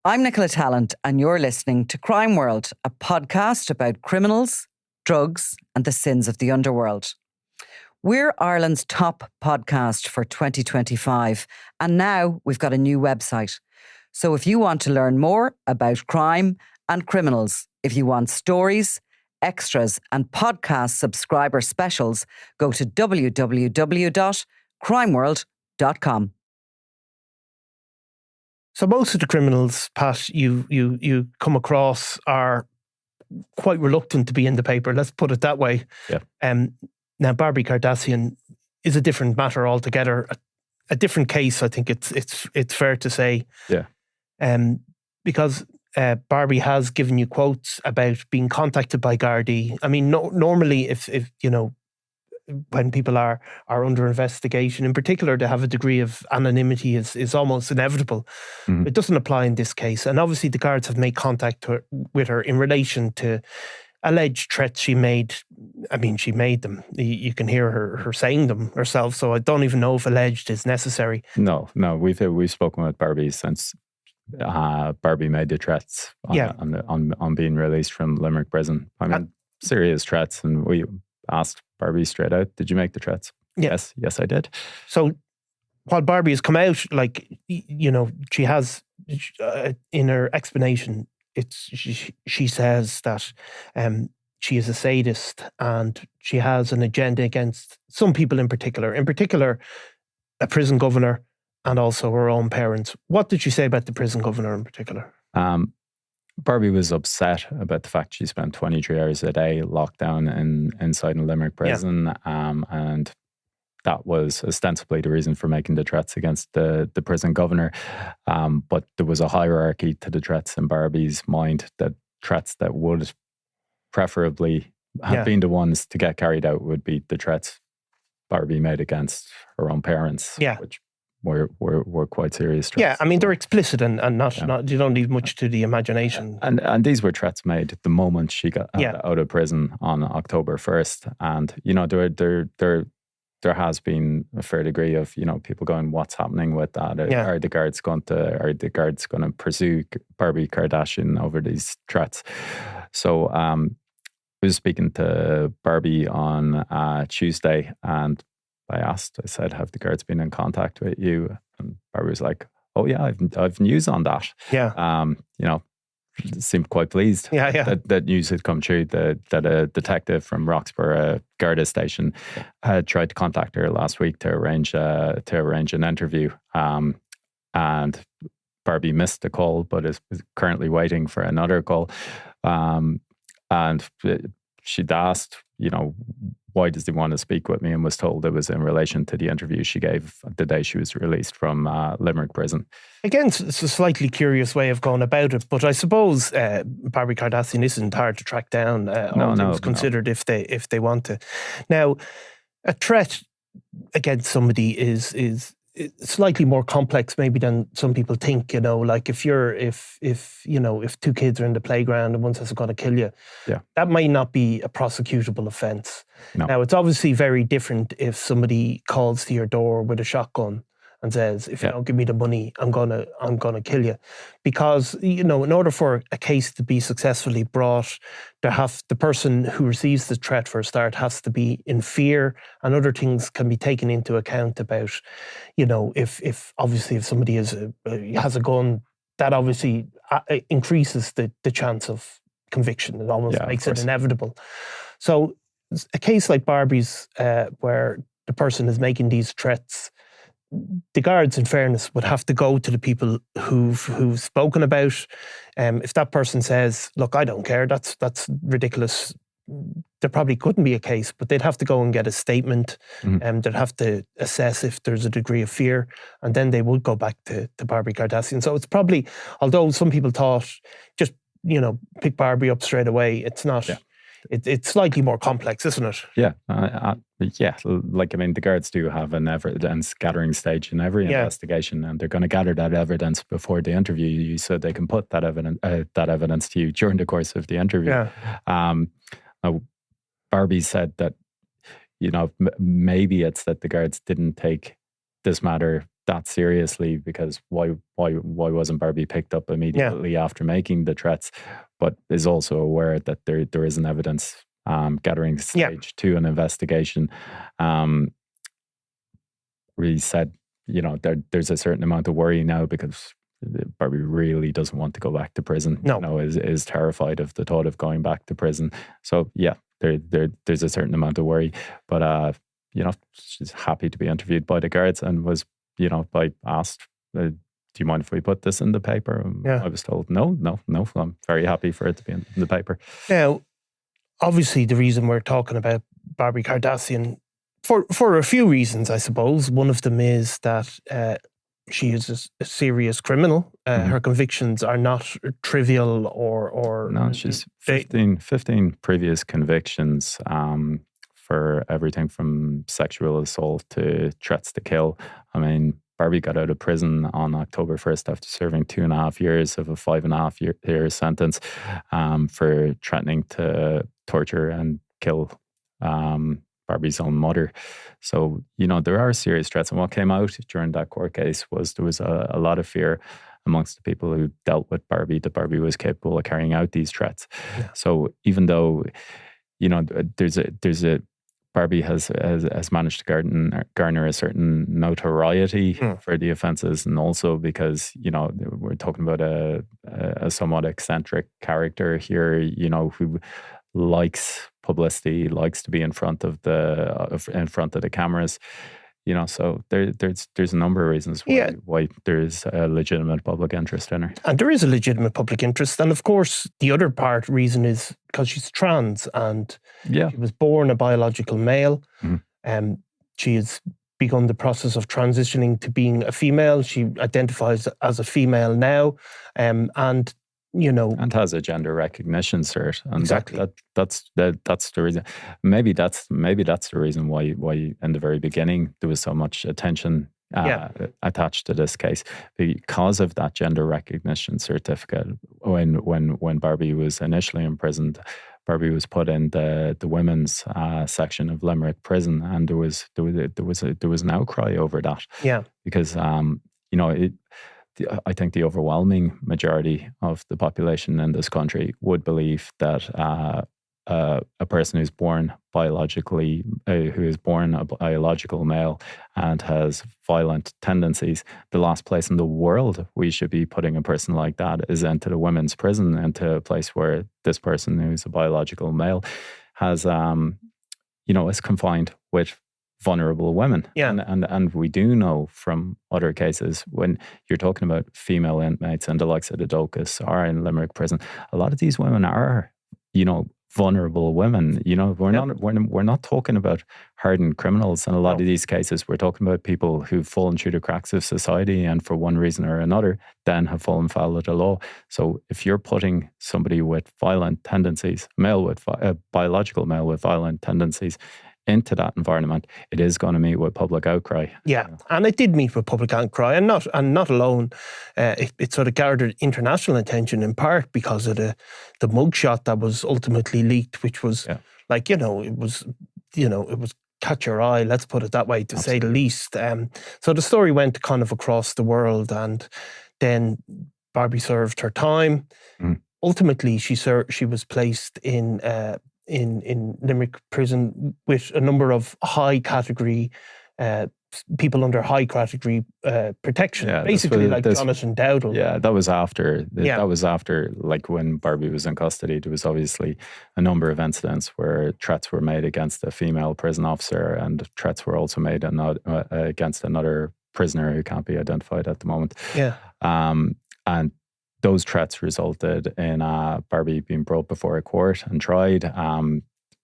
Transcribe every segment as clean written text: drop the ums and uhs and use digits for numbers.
I'm Nicola Tallant, and you're listening to Crime World, a podcast about criminals, drugs, and the sins of the underworld. We're Ireland's top podcast for 2025, and now we've got a new website. So if you want to learn more about crime and criminals, if you want stories, extras, and podcast subscriber specials, go to www.crimeworld.com. So most of the criminals, Pat, you come across are quite reluctant to be in the paper. Let's put it that way. Yeah. Now, Barbie Kardashian is a different matter altogether. A different case, I think it's fair to say. Yeah. Because Barbie has given you quotes about being contacted by gardaí. I mean, normally, if you know, when people are under investigation, in particular, to have a degree of anonymity is almost inevitable. Mm-hmm. It doesn't apply in this case. And obviously the guards have made contact with her in relation to alleged threats she made. I mean, she made them. You can hear her saying them herself. So I don't even know if alleged is necessary. No. We've spoken with Barbie since Barbie made the threats on being released from Limerick Prison. I mean, serious threats, and we asked Barbie straight out, did you make the threats? Yeah. Yes, I did. So while Barbie has come out, like, you know, she has, in her explanation, she says that she is a sadist and she has an agenda against some people in particular, a prison governor and also her own parents. What did she say about the prison governor in particular? Barbie was upset about the fact she spent 23 hours a day locked down inside a Limerick prison, and that was ostensibly the reason for making the threats against the prison governor. But there was a hierarchy to the threats in Barbie's mind, that threats that would preferably have been the ones to get carried out would be the threats Barbie made against her own parents, which were quite serious threats. Yeah, I mean, they're explicit and not you don't need much to the imagination. And these were threats made the moment she got out of prison on October 1st. And, you know, there has been a fair degree of, you know, people going, what's happening with that? Are the guards going to pursue Barbie Kardashian over these threats? So I was speaking to Barbie on Tuesday, and I said, have the guards been in contact with you? And Barbie was like, oh yeah, I've news on that. Yeah. You know, seemed quite pleased that news had come true, that a detective from Roxborough Garda station had tried to contact her last week to arrange an interview. And Barbie missed the call, but is currently waiting for another call. And she'd asked, you know, why does he want to speak with me, and was told it was in relation to the interview she gave the day she was released from Limerick Prison. Again, it's a slightly curious way of going about it, but I suppose Barbie Kardashian isn't hard to track down, all things considered, if they want to. Now, a threat against somebody is slightly more complex maybe than some people think, you know, like if two kids are in the playground and one says, I'm going to kill you, that might not be a prosecutable offence. No. Now, it's obviously very different if somebody calls to your door with a shotgun and says, if you don't give me the money, I'm gonna kill you. Because, you know, in order for a case to be successfully brought, the person who receives the threat for a start has to be in fear, and other things can be taken into account about, you know, if somebody has a gun, that obviously increases the chance of conviction. It almost makes it inevitable. So a case like Barbie's, where the person is making these threats, the guards, in fairness, would have to go to the people who've spoken about. If that person says, look, I don't care, that's ridiculous, there probably couldn't be a case, but they'd have to go and get a statement, and they'd have to assess if there's a degree of fear, and then they would go back to Barbie Kardashian. So it's probably, although some people thought just, you know, pick Barbie up straight away, it's not. Yeah. It's slightly more complex, isn't it? Yeah. Like, I mean, the guards do have an evidence gathering stage in every investigation, and they're going to gather that evidence before they interview you, so they can put that evidence to you during the course of the interview. Yeah. Now, Barbie said that, you know, maybe it's that the guards didn't take this matter that seriously, because why wasn't Barbie picked up immediately after making the threats, but is also aware that there is an evidence gathering stage to an investigation. Really said, there's a certain amount of worry now because Barbie really doesn't want to go back to prison. No. Is terrified of the thought of going back to prison. So there's a certain amount of worry, but she's happy to be interviewed by the guards, and was asked, do you mind if we put this in the paper? I was told no, I'm very happy for it to be in the paper. Now, obviously the reason we're talking about Barbie Kardashian, for a few reasons, I suppose. One of them is that she is a serious criminal. Her convictions are not trivial or no, she's 15 previous convictions for everything from sexual assault to threats to kill. I mean, Barbie got out of prison on October 1st after serving 2.5 years of a 5.5 year sentence for threatening to torture and kill Barbie's own mother. So, there are serious threats. And what came out during that court case was there was a lot of fear amongst the people who dealt with Barbie that Barbie was capable of carrying out these threats. Yeah. So even though, there's a Barbie has managed to garner a certain notoriety for the offences, and also because, we're talking about a somewhat eccentric character here, who likes publicity, likes to be in front of the cameras, so there's a number of reasons why there's a legitimate public interest in her. And there is a legitimate public interest, and of course the other reason is because she's trans, and she was born a biological male. She has begun the process of transitioning to being a female. She identifies as a female now, and has a gender recognition cert, and exactly that's the reason. Maybe that's the reason why in the very beginning there was so much attention attached to this case, because of that gender recognition certificate. When Barbie was initially imprisoned, Barbie was put in the women's section of Limerick Prison, and there was an outcry over that. Because I think the overwhelming majority of the population in this country would believe that a person who's born biologically, who is born a biological male and has violent tendencies, the last place in the world we should be putting a person like that is into the women's prison, into a place where this person who's a biological male has, is confined with vulnerable women. And we do know from other cases, when you're talking about female inmates and the likes of the Docus are in Limerick Prison, a lot of these women are, vulnerable women. We're not talking about hardened criminals in a lot of these cases. We're talking about people who've fallen through the cracks of society, and for one reason or another, then have fallen foul of the law. So if you're putting somebody with violent tendencies, biological male with violent tendencies, into that environment, it is going to meet with public outcry. And it did meet with public outcry, and not alone. It sort of gathered international attention in part because of the mugshot that was ultimately leaked, which was it was catch your eye. Let's put it that way, to say the least. So the story went kind of across the world, and then Barbie served her time. Ultimately, she was placed in Limerick Prison with a number of high category people under high category protection, basically Jonathan Dowdall. That was after. That was after, like, when Barbie was in custody. There was obviously a number of incidents where threats were made against a female prison officer, and threats were also made against another prisoner who can't be identified at the moment. And those threats resulted in Barbie being brought before a court and tried.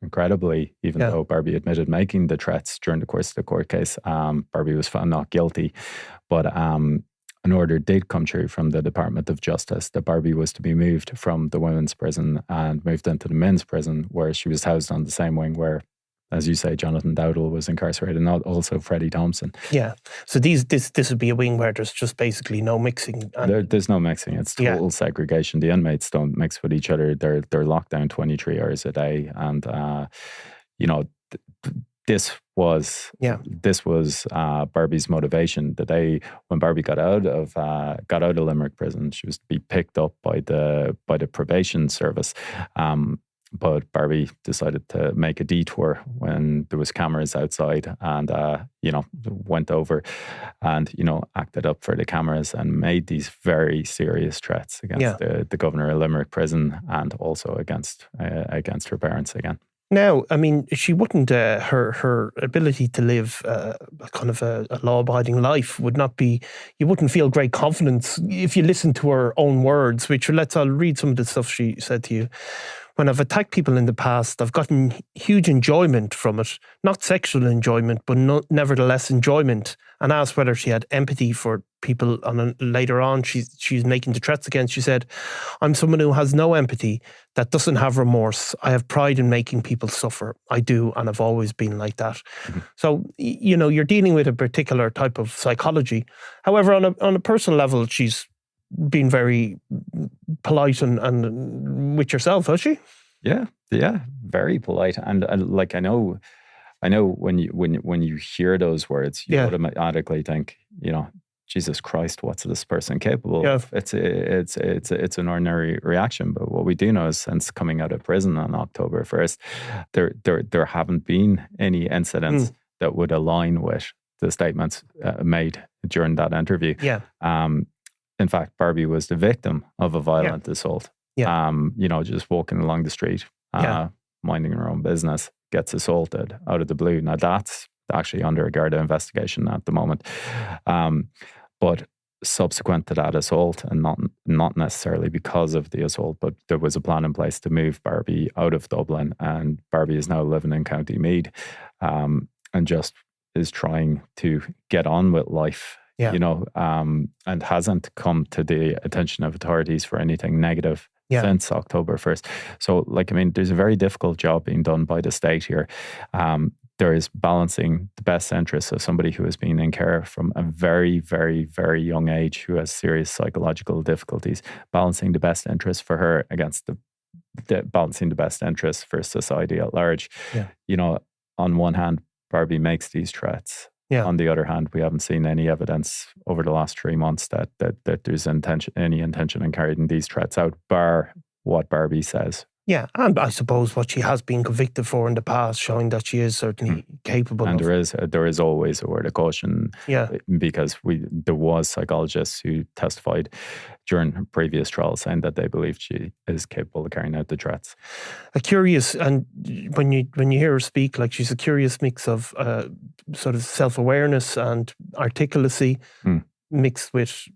Incredibly, even though Barbie admitted making the threats during the course of the court case, Barbie was found not guilty. But an order did come true from the Department of Justice that Barbie was to be moved from the women's prison and moved into the men's prison, where she was housed on the same wing where, as you say, Jonathan Dowdall was incarcerated, and also Freddie Thompson. So this would be a wing where there's just basically no mixing. There's no mixing. It's total segregation. The inmates don't mix with each other. They're locked down 23 hours a day, and this was Barbie's motivation. The day when Barbie got out of Limerick Prison, she was to be picked up by the probation service. But Barbie decided to make a detour when there was cameras outside, and went over and acted up for the cameras and made these very serious threats against the governor of Limerick Prison, and also against her parents again. Now, I mean, she wouldn't. Her ability to live kind of a law-abiding life would not be. You wouldn't feel great confidence if you listen to her own words. I'll read some of the stuff she said to you. When I've attacked people in the past, I've gotten huge enjoyment from it. Not sexual enjoyment, but nevertheless enjoyment. And asked whether she had empathy for people. And later on, she's making the threats again. She said, I'm someone who has no empathy, that doesn't have remorse. I have pride in making people suffer. I do, and I've always been like that. Mm-hmm. So, you're dealing with a particular type of psychology. However, on a personal level, she's been very polite and with yourself, has she? Yeah, very polite. And like I know when you hear those words, you automatically think, Jesus Christ, what's this person capable of? It's an ordinary reaction. But what we do know is, since coming out of prison on October 1st, there haven't been any incidents that would align with the statements made during that interview. Yeah. In fact, Barbie was the victim of a violent assault. Yeah. Just walking along the street, minding her own business, gets assaulted out of the blue. Now, that's actually under a Garda investigation at the moment. But subsequent to that assault, and not necessarily because of the assault, but there was a plan in place to move Barbie out of Dublin, and Barbie is now living in County Meath, and just is trying to get on with life. And hasn't come to the attention of authorities for anything negative since October 1st. So, there's a very difficult job being done by the state here. There is balancing the best interests of somebody who has been in care from a very, very, very young age, who has serious psychological difficulties, balancing the best interests for her against balancing the best interests for society at large. Yeah. On one hand, Barbie makes these threats. Yeah. On the other hand, we haven't seen any evidence over the last 3 months that there's any intention in carrying these threats out, bar what Barbie says. Yeah, and I suppose what she has been convicted for in the past, showing that she is certainly capable. And there is always a word of caution. Yeah, because there was psychologists who testified during previous trials saying that they believed she is capable of carrying out the threats. And when you hear her speak, she's a curious mix of sort of self-awareness and articulacy, mixed with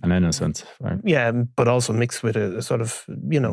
an innocence, right? Yeah, but also mixed with a sort of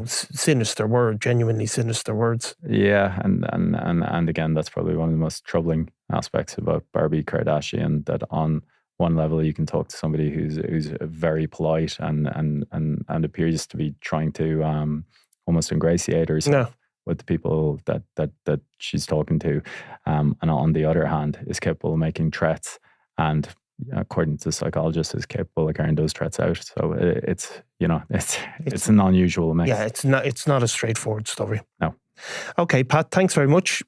sinister word, genuinely sinister words. Yeah, and again, that's probably one of the most troubling aspects about Barbie Kardashian. That on one level, you can talk to somebody who's very polite and appears to be trying to almost ingratiate herself with the people that she's talking to, and on the other hand, is capable of making threats and, according to psychologists, is capable of carrying those threats out. So it's an unusual mix. Yeah, it's not a straightforward story. No. Okay, Pat, thanks very much.